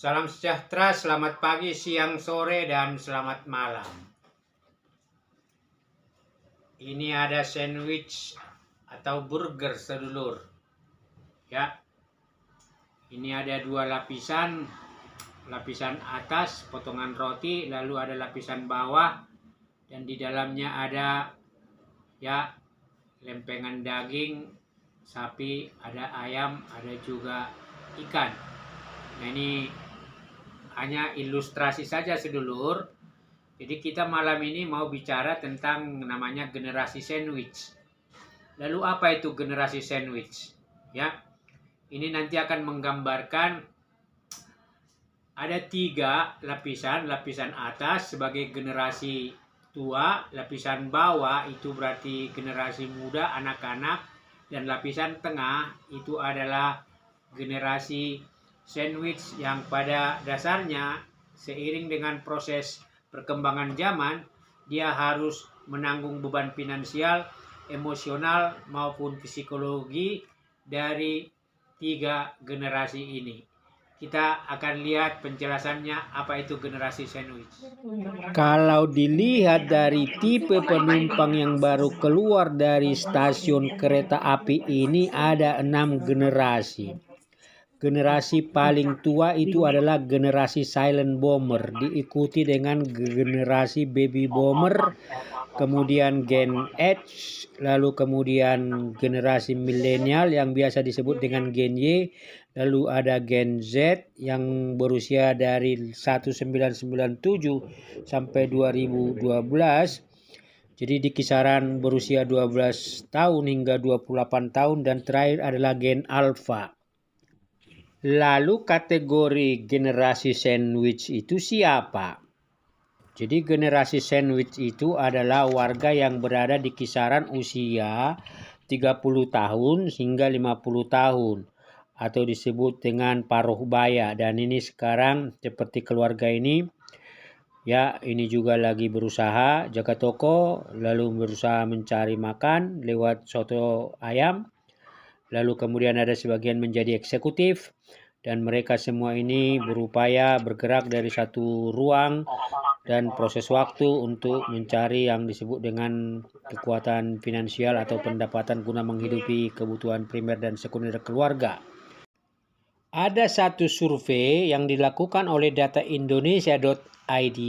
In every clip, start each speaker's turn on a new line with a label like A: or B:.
A: Salam sejahtera, selamat pagi, siang, sore, dan selamat malam. Ini ada sandwich atau burger sedulur. Ya, ini ada dua lapisan. Lapisan atas potongan roti, lalu ada lapisan bawah, dan di dalamnya ada ya lempengan daging sapi, ada ayam, ada juga ikan. Nah, ini hanya ilustrasi saja sedulur. Jadi kita malam ini mau bicara tentang namanya generasi sandwich. Lalu apa itu generasi sandwich? Ya, ini nanti akan menggambarkan ada 3 lapisan. Lapisan atas sebagai generasi tua, lapisan bawah itu berarti generasi muda, anak-anak, dan lapisan tengah itu adalah generasi sandwich yang pada dasarnya seiring dengan proses perkembangan zaman dia harus menanggung beban finansial, emosional maupun psikologi dari 3 generasi ini. Kita akan lihat penjelasannya apa itu generasi sandwich.
B: Kalau dilihat dari tipe penumpang yang baru keluar dari stasiun kereta api ini ada 6 generasi. Generasi paling tua itu adalah generasi silent bomber, diikuti dengan generasi baby bomber, kemudian Gen X, lalu kemudian generasi milenial yang biasa disebut dengan Gen Y, lalu ada Gen Z yang berusia dari 1997 sampai 2012. Jadi di kisaran berusia 12 tahun hingga 28 tahun, dan terakhir adalah Gen Alpha. Lalu kategori generasi sandwich itu siapa? Jadi generasi sandwich itu adalah warga yang berada di kisaran usia 30 tahun hingga 50 tahun atau disebut dengan paruh baya. Dan ini sekarang seperti keluarga ini, ya ini juga lagi berusaha jaga toko, lalu berusaha mencari makan lewat soto ayam. Lalu kemudian ada sebagian menjadi eksekutif, dan mereka semua ini berupaya bergerak dari satu ruang dan proses waktu untuk mencari yang disebut dengan kekuatan finansial atau pendapatan guna menghidupi kebutuhan primer dan sekunder keluarga. Ada satu survei yang dilakukan oleh dataindonesia.id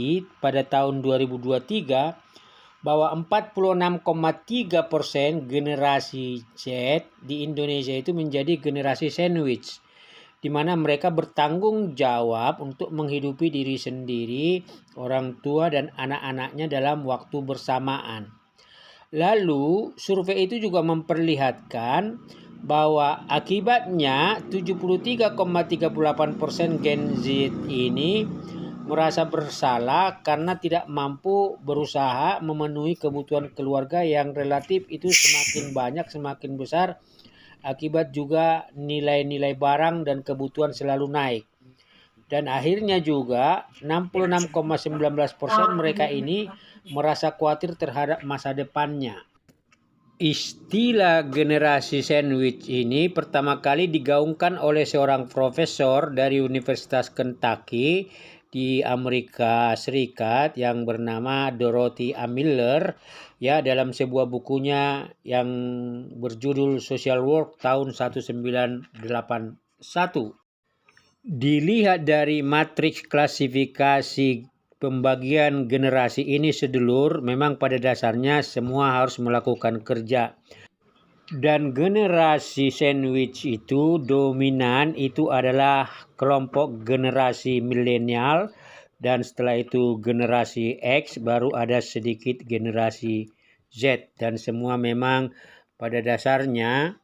B: pada tahun 2023 bahwa 46,3% generasi Z di Indonesia itu menjadi generasi sandwich, di mana mereka bertanggung jawab untuk menghidupi diri sendiri, orang tua, dan anak-anaknya dalam waktu bersamaan. Lalu survei itu juga memperlihatkan bahwa akibatnya 73,38% Gen Z ini merasa bersalah karena tidak mampu berusaha memenuhi kebutuhan keluarga yang relatif itu semakin banyak, semakin besar, akibat juga nilai-nilai barang dan kebutuhan selalu naik. Dan akhirnya juga 66,19% mereka ini merasa khawatir terhadap masa depannya. Istilah generasi sandwich ini pertama kali digaungkan oleh seorang profesor dari Universitas Kentucky di Amerika Serikat yang bernama Dorothy A. Miller, ya, dalam sebuah bukunya yang berjudul Social Work tahun 1981. Dilihat dari matriks klasifikasi pembagian generasi ini sedulur, memang pada dasarnya semua harus melakukan kerja. Dan generasi sandwich itu dominan itu adalah kelompok generasi milenial, dan setelah itu generasi X, baru ada sedikit generasi Z, dan semua memang pada dasarnya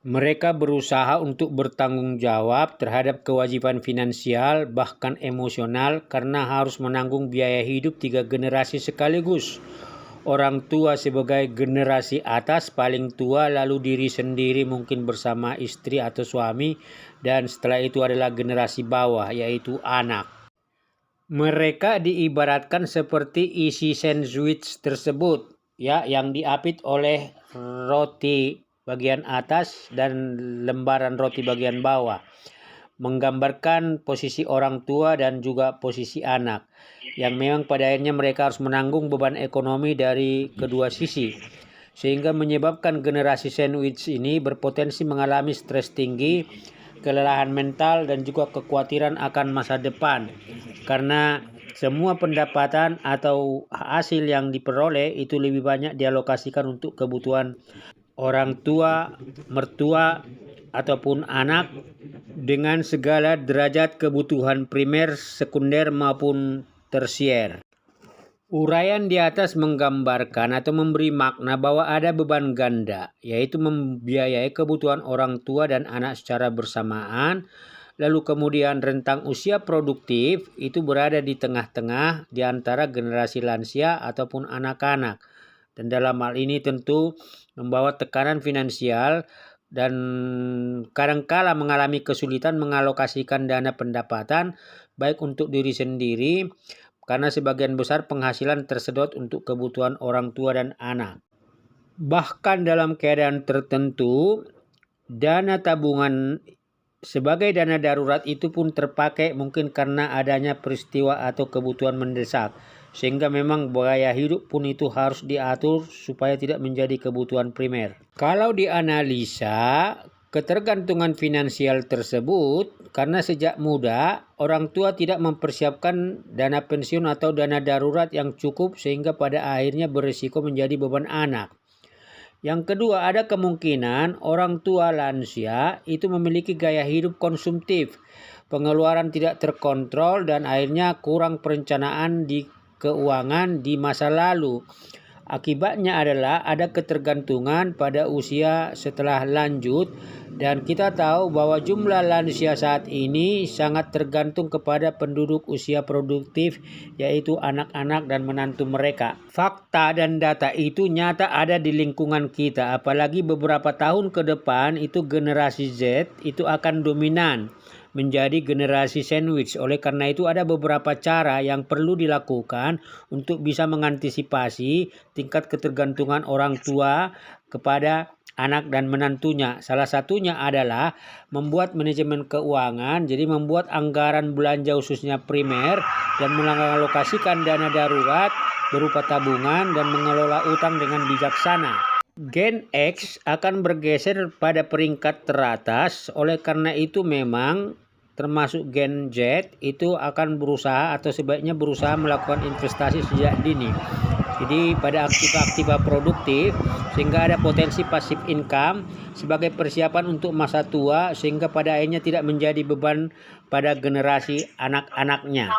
B: mereka berusaha untuk bertanggung jawab terhadap kewajiban finansial bahkan emosional karena harus menanggung biaya hidup 3 generasi sekaligus. Orang tua sebagai generasi atas paling tua, lalu diri sendiri mungkin bersama istri atau suami, dan setelah itu adalah generasi bawah yaitu anak. Mereka diibaratkan seperti isi sandwich tersebut, ya, yang diapit oleh roti bagian atas dan lembaran roti bagian bawah. menggambarkan posisi orang tua dan juga posisi anak, yang memang pada akhirnya mereka harus menanggung beban ekonomi dari kedua sisi, sehingga menyebabkan generasi sandwich ini berpotensi mengalami stres tinggi, kelelahan mental, dan juga kekhawatiran akan masa depan, karena semua pendapatan atau hasil yang diperoleh itu lebih banyak dialokasikan untuk kebutuhan orang tua, mertua, ataupun anak dengan segala derajat kebutuhan primer, sekunder maupun tersier. Uraian di atas menggambarkan atau memberi makna bahwa ada beban ganda, yaitu membiayai kebutuhan orang tua dan anak secara bersamaan, lalu kemudian rentang usia produktif itu berada di tengah-tengah di antara generasi lansia ataupun anak-anak. Dan dalam hal ini tentu membawa tekanan finansial dan kadangkala mengalami kesulitan mengalokasikan dana pendapatan baik untuk diri sendiri karena sebagian besar penghasilan tersedot untuk kebutuhan orang tua dan anak. Bahkan dalam keadaan tertentu, dana tabungan sebagai dana darurat itu pun terpakai mungkin karena adanya peristiwa atau kebutuhan mendesak, sehingga memang gaya hidup pun itu harus diatur supaya tidak menjadi kebutuhan primer. Kalau dianalisa ketergantungan finansial tersebut karena sejak muda orang tua tidak mempersiapkan dana pensiun atau dana darurat yang cukup sehingga pada akhirnya berisiko menjadi beban anak. Yang kedua, ada kemungkinan orang tua lansia itu memiliki gaya hidup konsumtif, pengeluaran tidak terkontrol, dan akhirnya kurang perencanaan di keuangan di masa lalu. Akibatnya adalah ada ketergantungan pada usia setelah lanjut, dan kita tahu bahwa jumlah lansia saat ini sangat tergantung kepada penduduk usia produktif, yaitu anak-anak dan menantu mereka. Fakta dan data itu nyata ada di lingkungan kita, apalagi beberapa tahun ke depan itu generasi Z itu akan dominan menjadi generasi sandwich. Oleh karena itu ada beberapa cara yang perlu dilakukan untuk bisa mengantisipasi tingkat ketergantungan orang tua kepada anak dan menantunya. Salah satunya adalah membuat manajemen keuangan, jadi membuat anggaran belanja khususnya primer dan mengalokasikan dana darurat berupa tabungan dan mengelola utang dengan bijaksana. Gen X akan bergeser pada peringkat teratas, oleh karena itu memang termasuk Gen Z itu akan berusaha atau sebaiknya berusaha melakukan investasi sejak dini. Jadi pada aktiva-aktiva produktif sehingga ada potensi passive income sebagai persiapan untuk masa tua sehingga pada akhirnya tidak menjadi beban pada generasi anak-anaknya.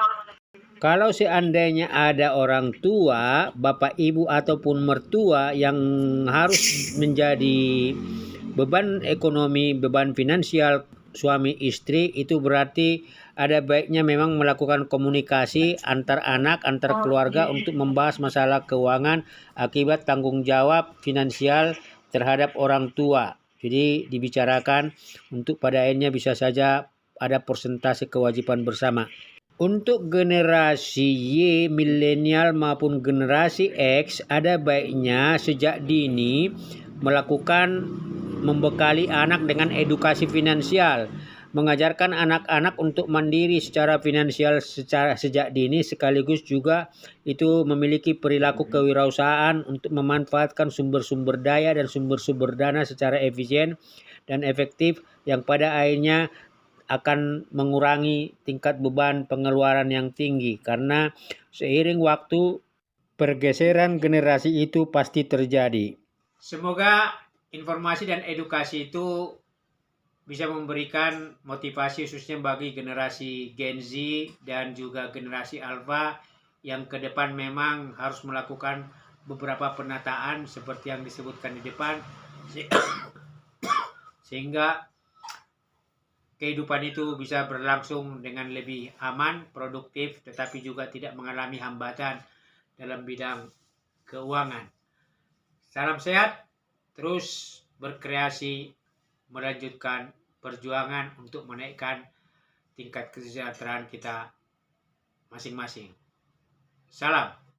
B: Kalau seandainya ada orang tua, bapak ibu ataupun mertua yang harus menjadi beban ekonomi, beban finansial suami istri, itu berarti ada baiknya memang melakukan komunikasi antar anak, antar keluarga untuk membahas masalah keuangan akibat tanggung jawab finansial terhadap orang tua. Jadi dibicarakan untuk pada akhirnya bisa saja ada persentase kewajiban bersama. Untuk generasi Y, milenial maupun generasi X, ada baiknya sejak dini melakukan membekali anak dengan edukasi finansial, mengajarkan anak-anak untuk mandiri secara finansial secara sejak dini, sekaligus juga itu memiliki perilaku kewirausahaan untuk memanfaatkan sumber-sumber daya dan sumber-sumber dana secara efisien dan efektif yang pada akhirnya akan mengurangi tingkat beban pengeluaran yang tinggi, karena seiring waktu pergeseran generasi itu pasti terjadi.
A: Semoga informasi dan edukasi itu bisa memberikan motivasi khususnya bagi generasi Gen Z dan juga generasi Alpha yang ke depan memang harus melakukan beberapa penataan seperti yang disebutkan di depan sehingga kehidupan itu bisa berlangsung dengan lebih aman, produktif, tetapi juga tidak mengalami hambatan dalam bidang keuangan. Salam sehat, terus berkreasi, melanjutkan perjuangan untuk menaikkan tingkat kesejahteraan kita masing-masing. Salam.